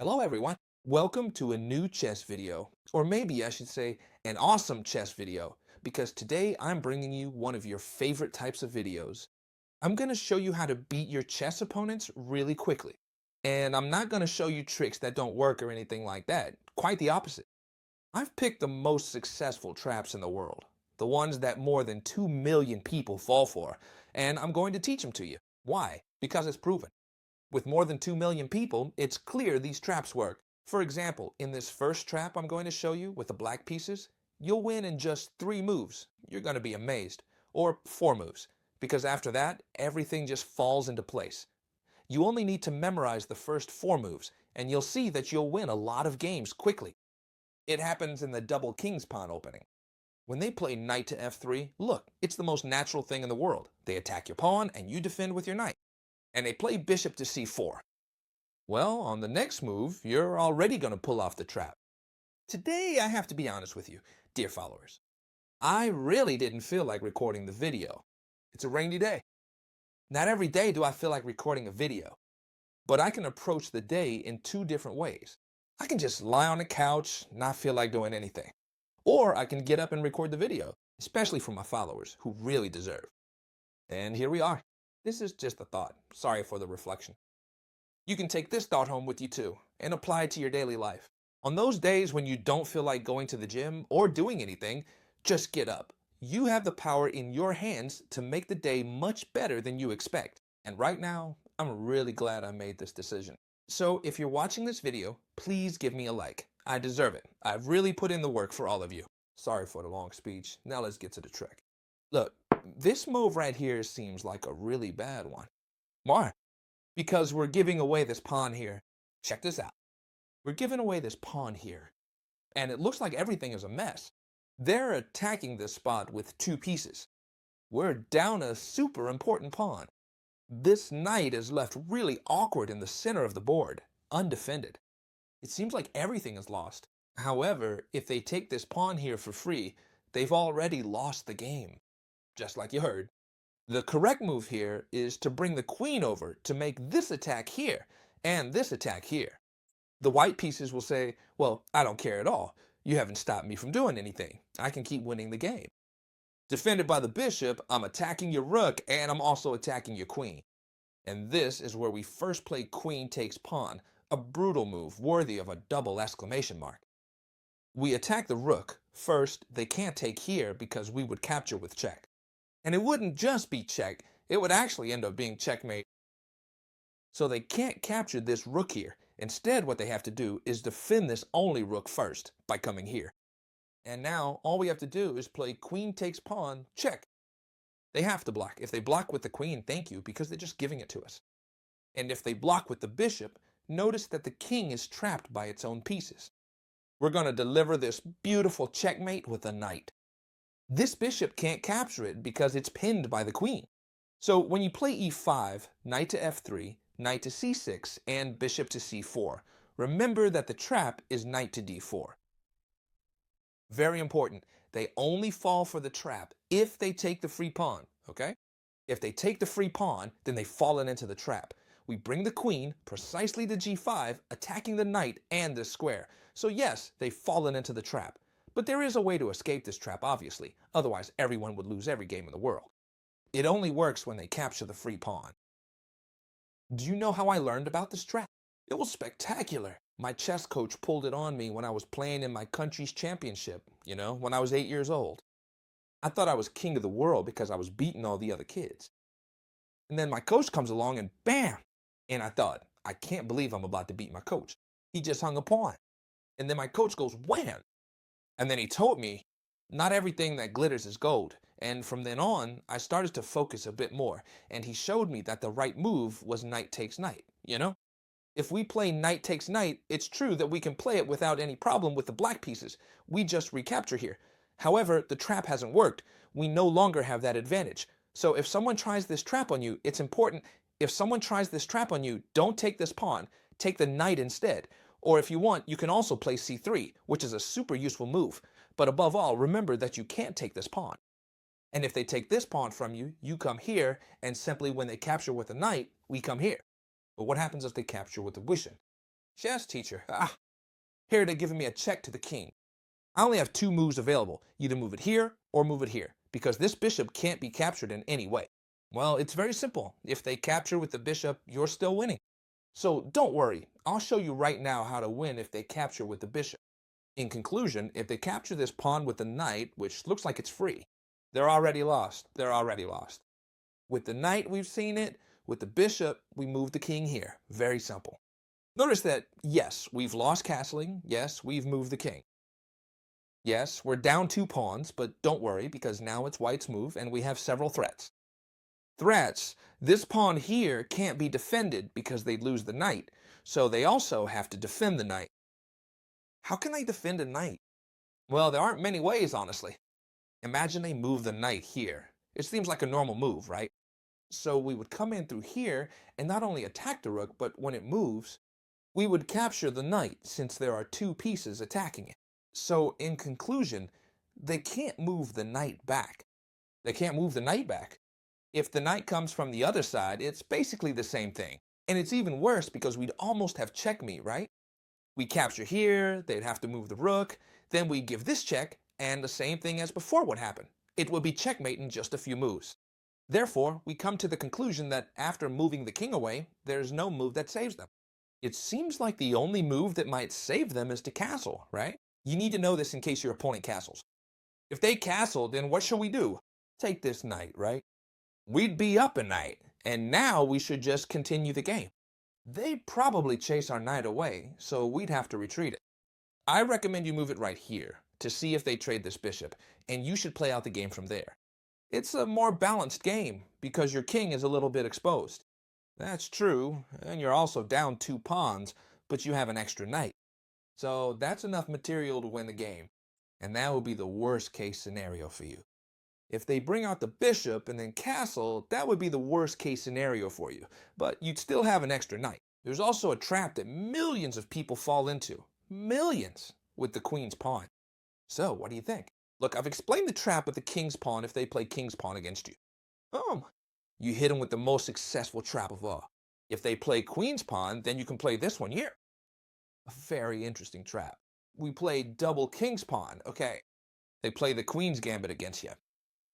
Hello everyone. Welcome to a new chess video, or maybe I should say an awesome chess video, because today I'm bringing you one of your favorite types of videos. I'm going to show you how to beat your chess opponents really quickly. And I'm not going to show you tricks that don't work or anything like that. Quite the opposite. I've picked the most successful traps in the world, the ones that more than 2 million people fall for, and I'm going to teach them to you. Why? Because it's proven. With more than 2 million people, it's clear these traps work. For example, in this first trap I'm going to show you with the black pieces, you'll win in just 3 moves. You're going to be amazed. Or 4 moves, because after that, everything just falls into place. You only need to memorize the first 4 moves, and you'll see that you'll win a lot of games quickly. It happens in the double king's pawn opening. When they play knight to f3, look, it's the most natural thing in the world. They attack your pawn, and you defend with your knight. And they play bishop to c4. Well, on the next move, you're already going to pull off the trap. Today, I have to be honest with you, dear followers. I really didn't feel like recording the video. It's a rainy day. Not every day do I feel like recording a video, but I can approach the day in 2 different ways. I can just lie on the couch, not feel like doing anything. Or I can get up and record the video, especially for my followers who really deserve. And here we are. This is just a thought. Sorry for the reflection. You can take this thought home with you too and apply it to your daily life. On those days when you don't feel like going to the gym or doing anything, just get up. You have the power in your hands to make the day much better than you expect. And right now, I'm really glad I made this decision. So if you're watching this video, please give me a like. I deserve it. I've really put in the work for all of you. Sorry for the long speech. Now let's get to the trick. Look, this move right here seems like a really bad one. Why? Because we're giving away this pawn here. Check this out. We're giving away this pawn here, and it looks like everything is a mess. They're attacking this spot with 2 pieces. We're down a super important pawn. This knight is left really awkward in the center of the board, undefended. It seems like everything is lost. However, if they take this pawn here for free, they've already lost the game. Just like you heard. The correct move here is to bring the queen over to make this attack here and this attack here. The white pieces will say, well, I don't care at all. You haven't stopped me from doing anything. I can keep winning the game. Defended by the bishop, I'm attacking your rook and I'm also attacking your queen. And this is where we first play queen takes pawn, a brutal move worthy of a double exclamation mark. We attack the rook. First, they can't take here because we would capture with check. And it wouldn't just be check, it would actually end up being checkmate. So they can't capture this rook here. Instead, what they have to do is defend this only rook first by coming here. And now, all we have to do is play queen takes pawn, check. They have to block. If they block with the queen, thank you, because they're just giving it to us. And if they block with the bishop, notice that the king is trapped by its own pieces. We're going to deliver this beautiful checkmate with a knight. This bishop can't capture it because it's pinned by the queen. So when you play e5, knight to f3, knight to c6, and bishop to c4, remember that the trap is knight to d4. Very important, they only fall for the trap if they take the free pawn, okay? If they take the free pawn, then they've fallen into the trap. We bring the queen precisely to g5, attacking the knight and the square. So yes, they've fallen into the trap. But there is a way to escape this trap, obviously. Otherwise, everyone would lose every game in the world. It only works when they capture the free pawn. Do you know how I learned about this trap? It was spectacular. My chess coach pulled it on me when I was playing in my country's championship, when I was 8 years old. I thought I was king of the world because I was beating all the other kids. And then my coach comes along and bam! And I thought, I can't believe I'm about to beat my coach. He just hung a pawn. And then my coach goes, wham! And then he told me, not everything that glitters is gold. And from then on, I started to focus a bit more. And he showed me that the right move was knight takes knight, If we play knight takes knight, it's true that we can play it without any problem with the black pieces. We just recapture here. However, the trap hasn't worked. We no longer have that advantage. So if someone tries this trap on you, it's important. If someone tries this trap on you, don't take this pawn. Take the knight instead. Or if you want, you can also play c3, which is a super useful move. But above all, remember that you can't take this pawn. And if they take this pawn from you, you come here, and simply when they capture with a knight, we come here. But what happens if they capture with a bishop? Chess teacher. Ah, here they're giving me a check to the king. I only have two moves available. Either move it here or move it here, because this bishop can't be captured in any way. Well, it's very simple. If they capture with the bishop, you're still winning. So don't worry. I'll show you right now how to win if they capture with the bishop. In conclusion, if they capture this pawn with the knight, which looks like it's free, they're already lost. They're already lost. With the knight, we've seen it. With the bishop, we move the king here. Very simple. Notice that, yes, we've lost castling. Yes, we've moved the king. Yes, we're down 2 pawns, but don't worry because now it's white's move and we have several threats. Threats, this pawn here can't be defended because they'd lose the knight, so they also have to defend the knight. How can they defend a knight? Well, there aren't many ways, honestly. Imagine they move the knight here. It seems like a normal move, right? So we would come in through here and not only attack the rook, but when it moves, we would capture the knight since there are 2 pieces attacking it. So in conclusion, they can't move the knight back. They can't move the knight back. If the knight comes from the other side, it's basically the same thing. And it's even worse because we'd almost have checkmate, right? We capture here, they'd have to move the rook, then we give this check, and the same thing as before would happen. It would be checkmate in just a few moves. Therefore, we come to the conclusion that after moving the king away, there's no move that saves them. It seems like the only move that might save them is to castle, right? You need to know this in case your opponent castles. If they castle, then what shall we do? Take this knight, right? We'd be up a knight, and now we should just continue the game. They'd probably chase our knight away, so we'd have to retreat it. I recommend you move it right here to see if they trade this bishop, and you should play out the game from there. It's a more balanced game because your king is a little bit exposed. That's true, and you're also down 2 pawns, but you have an extra knight. So that's enough material to win the game, and that would be the worst case scenario for you. If they bring out the bishop and then castle, that would be the worst case scenario for you, but you'd still have an extra knight. There's also a trap that millions of people fall into, millions, with the queen's pawn. So what do you think? Look, I've explained the trap with the king's pawn if they play king's pawn against you. You hit them with the most successful trap of all. If they play queen's pawn, then you can play this one here. A very interesting trap. We play double king's pawn, okay. They play the queen's gambit against you.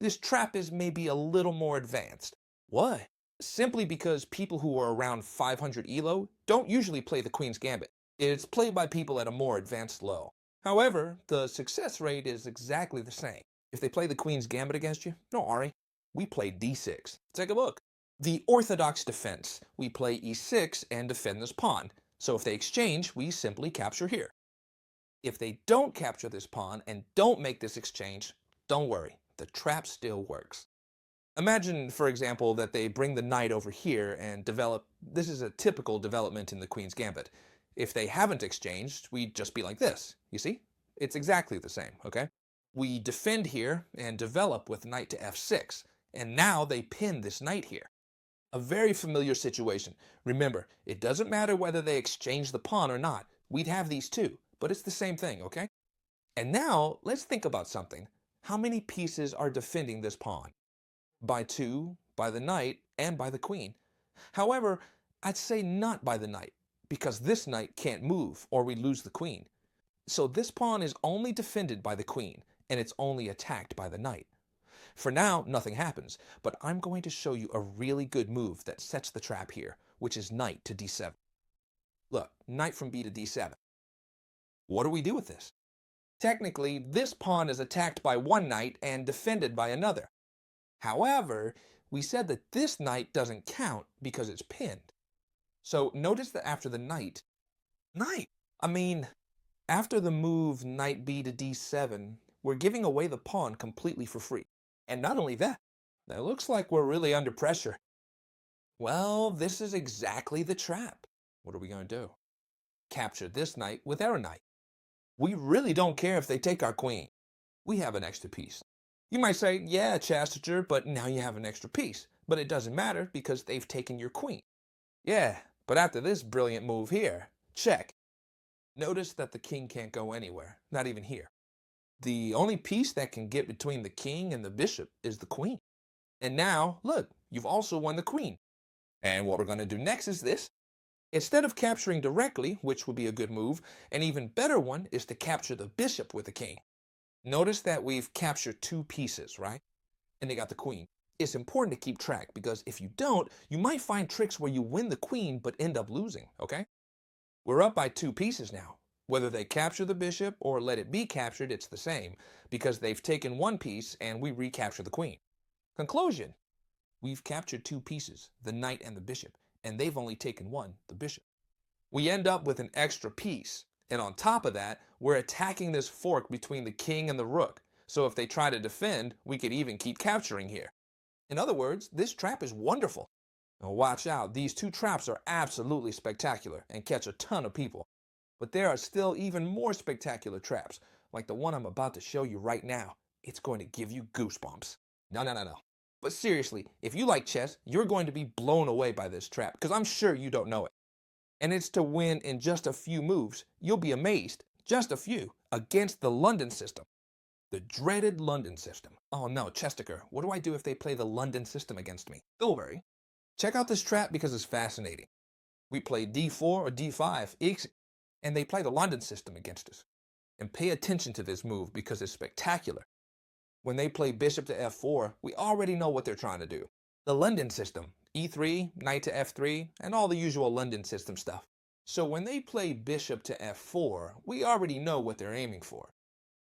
This trap is maybe a little more advanced. What? Simply because people who are around 500 elo don't usually play the queen's gambit. It's played by people at a more advanced low. However, the success rate is exactly the same. If they play the queen's gambit against you, don't worry. We play d6. Take a look. The orthodox defense. We play e6 and defend this pawn. So if they exchange, we simply capture here. If they don't capture this pawn and don't make this exchange, don't worry. The trap still works. Imagine, for example, that they bring the knight over here and develop. This is a typical development in the queen's gambit. If they haven't exchanged, we'd just be like this. You see? It's exactly the same, okay? We defend here and develop with knight to f6, and now they pin this knight here. A very familiar situation. Remember, it doesn't matter whether they exchange the pawn or not. We'd have these too, but it's the same thing, okay? And now, let's think about something. How many pieces are defending this pawn? By 2, by the knight, and by the queen. However, I'd say not by the knight, because this knight can't move or we lose the queen. So this pawn is only defended by the queen, and it's only attacked by the knight. For now, nothing happens, but I'm going to show you a really good move that sets the trap here, which is knight to d7. Look, knight from b to d7. What do we do with this? Technically, this pawn is attacked by one knight and defended by another. However, we said that this knight doesn't count because it's pinned. So notice that after the knight, after the move knight b to d7, we're giving away the pawn completely for free. And not only that, it looks like we're really under pressure. Well, this is exactly the trap. What are we going to do? Capture this knight with our knight. We really don't care if they take our queen. We have an extra piece. You might say, yeah, Chastiger, but now you have an extra piece. But it doesn't matter because they've taken your queen. Yeah, but after this brilliant move here, check. Notice that the king can't go anywhere, not even here. The only piece that can get between the king and the bishop is the queen. And now, look, you've also won the queen. And what we're going to do next is this. Instead of capturing directly, which would be a good move, an even better one is to capture the bishop with the king. Notice that we've captured two pieces, right? And they got the queen. It's important to keep track because if you don't, you might find tricks where you win the queen but end up losing, okay? We're up by two pieces now. Whether they capture the bishop or let it be captured, it's the same because they've taken one piece and we recapture the queen. Conclusion: we've captured two pieces, the knight and the bishop, and they've only taken one, the bishop. We end up with an extra piece, and on top of that, we're attacking this fork between the king and the rook. So if they try to defend, we could even keep capturing here. In other words, this trap is wonderful. Now watch out, these two traps are absolutely spectacular and catch a ton of people. But there are still even more spectacular traps, like the one I'm about to show you right now. It's going to give you goosebumps. No. But seriously, if you like chess, you're going to be blown away by this trap, because I'm sure you don't know it. And it's to win in just a few moves. You'll be amazed, just a few, against the London system. The dreaded London system. Oh no, Chestiker, what do I do if they play the London system against me? Don't worry. Check out this trap because it's fascinating. We play d4 or d5, and they play the London system against us. And pay attention to this move because it's spectacular. When they play bishop to f4, we already know what they're trying to do. The London system, e3, knight to f3, and all the usual London system stuff. So when they play bishop to f4, we already know what they're aiming for.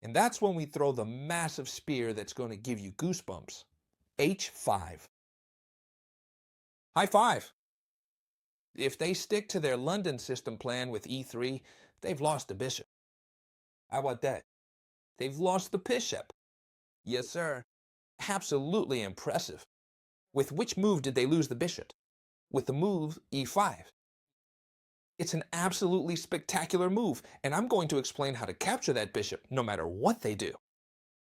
And that's when we throw the massive spear that's going to give you goosebumps. h5. High five. If they stick to their London system plan with e3, they've lost the bishop. How about that? They've lost the bishop. Yes, sir. Absolutely impressive. With which move did they lose the bishop? With the move e5. It's an absolutely spectacular move, and I'm going to explain how to capture that bishop no matter what they do.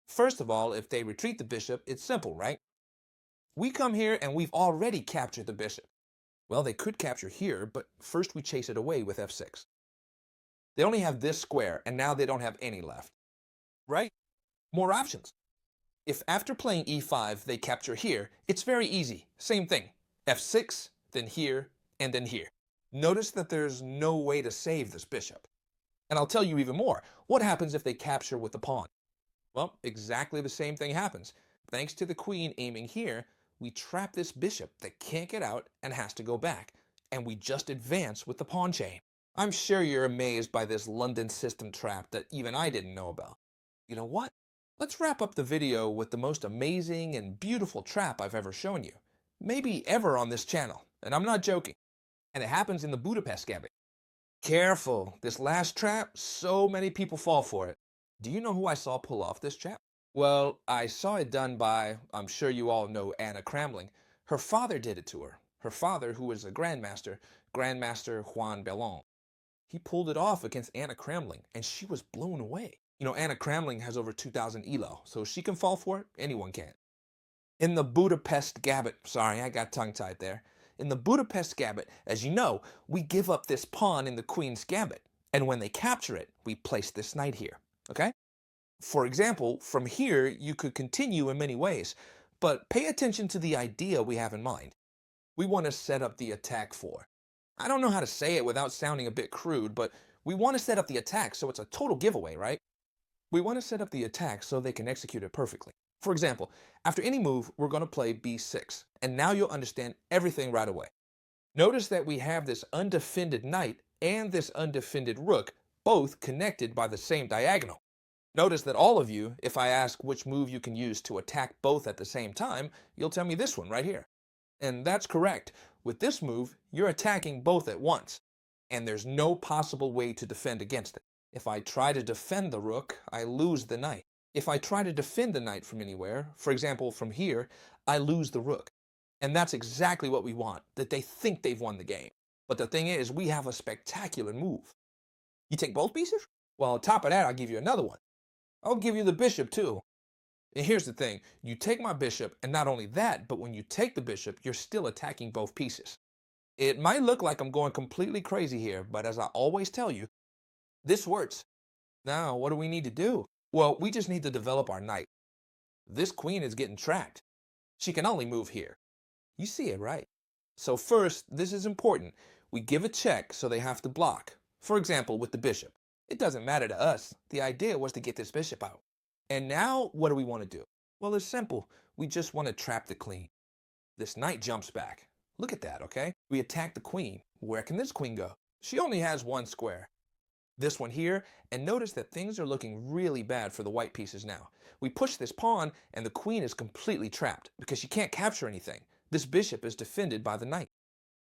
First of all, if they retreat the bishop, it's simple, right? We come here and we've already captured the bishop. Well, they could capture here, but first we chase it away with f6. They only have this square, and now they don't have any left. Right? More options. If after playing e5 they capture here, it's very easy. Same thing. f6, then here, and then here. Notice that there's no way to save this bishop. And I'll tell you even more. What happens if they capture with the pawn? Well, exactly the same thing happens. Thanks to the queen aiming here, we trap this bishop that can't get out and has to go back. And we just advance with the pawn chain. I'm sure you're amazed by this London system trap that even I didn't know about. You know what? Let's wrap up the video with the most amazing and beautiful trap I've ever shown you. Maybe ever on this channel. And I'm not joking. And it happens in the Budapest gambit. Careful, this last trap, so many people fall for it. Do you know who I saw pull off this trap? Well, I saw it done by, I'm sure you all know Anna Kramling. Her father did it to her. Her father, who was a grandmaster, Grandmaster Juan Bellon. He pulled it off against Anna Kramling, and she was blown away. You know, Anna Kramling has over 2,000 elo, so she can fall for it, anyone can. In the Budapest gambit, sorry, I got tongue-tied there. In the Budapest gambit, as you know, we give up this pawn in the queen's gambit. And when they capture it, we place this knight here, okay? For example, from here, you could continue in many ways, but pay attention to the idea we have in mind. We want to set up the attack for. I don't know how to say it without sounding a bit crude, but we want to set up the attack so it's a total giveaway, right? We want to set up the attack so they can execute it perfectly. For example, after any move, we're going to play b6, and now you'll understand everything right away. Notice that we have this undefended knight and this undefended rook, both connected by the same diagonal. Notice that all of you, if I ask which move you can use to attack both at the same time, you'll tell me this one right here. And that's correct. With this move, you're attacking both at once, and there's no possible way to defend against it. If I try to defend the rook, I lose the knight. If I try to defend the knight from anywhere, for example from here, I lose the rook. And that's exactly what we want, that they think they've won the game. But the thing is, we have a spectacular move. You take both pieces? Well, on top of that, I'll give you another one. I'll give you the bishop too. And here's the thing, you take my bishop, and not only that, but when you take the bishop, you're still attacking both pieces. It might look like I'm going completely crazy here, but as I always tell you, this works. Now, what do we need to do? Well, we just need to develop our knight. This queen is getting tracked. She can only move here. You see it, right? So first, this is important. We give a check so they have to block. For example, with the bishop. It doesn't matter to us. The idea was to get this bishop out. And now, what do we want to do? Well, it's simple. We just want to trap the queen. This knight jumps back. Look at that, okay? We attack the queen. Where can this queen go? She only has one square. This one here, and notice that things are looking really bad for the white pieces now. We push this pawn, and the queen is completely trapped because she can't capture anything. This bishop is defended by the knight.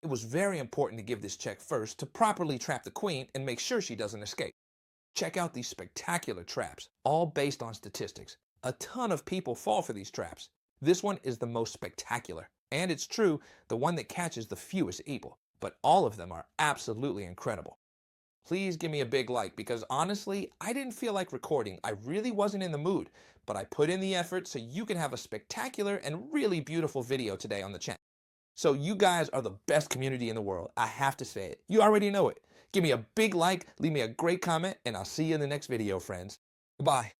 It was very important to give this check first to properly trap the queen and make sure she doesn't escape. Check out these spectacular traps, all based on statistics. A ton of people fall for these traps. This one is the most spectacular. And it's true, the one that catches the fewest people. But all of them are absolutely incredible. Please give me a big like because honestly, I didn't feel like recording. I really wasn't in the mood. But I put in the effort so you can have a spectacular and really beautiful video today on the channel. So you guys are the best community in the world. I have to say it. You already know it. Give me a big like, leave me a great comment, and I'll see you in the next video, friends. Goodbye.